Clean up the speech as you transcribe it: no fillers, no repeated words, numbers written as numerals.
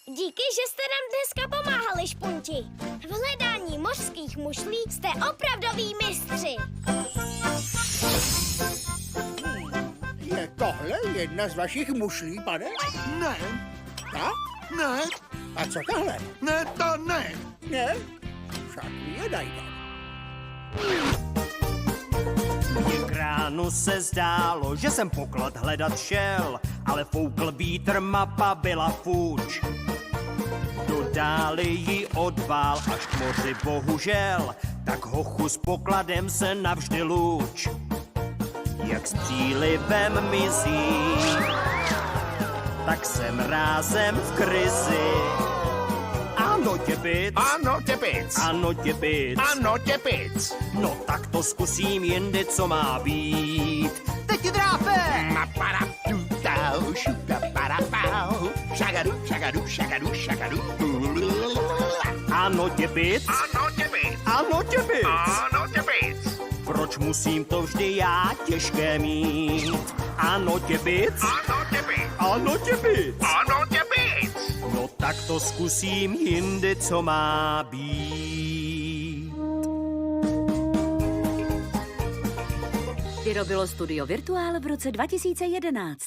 Díky, že jste nám dneska pomáhali, Špunti. V hledání mořských mušlí jste opravdoví mistři. Je tohle jedna z vašich mušlí, pane? Ne, Ta? ne, A co tahle? ne, to ne. Ne? Však je najdem. Mě k ránu se zdálo, že jsem poklad hledat šel, ale foukl vítr, mapa byla fuč. Do dály ji odvál až k moři bohužel, tak hochu s pokladem se navždy luč. Jak s přílivem mizí, tak jsem rázem v krizi. Ano, těpic. Ano, těpic. Ano, těpic. Ano, těpic. No tak to zkusím jindy, co má být. Teď ti drápe! Maparaputau, šupaparapau, šagadu, šagadu, šagadu, šagadu. Ano, těpic. Ano, těpic. Ano, těpic. Ano, těpic. Proč musím to vždy já těžké mít? Ano, těpic. Ano, těpic. Ano, těpic. Ano, těpic. No tak to zkusím jindy, co má být. Vyrobilo Studio Virtuál v roce 2011.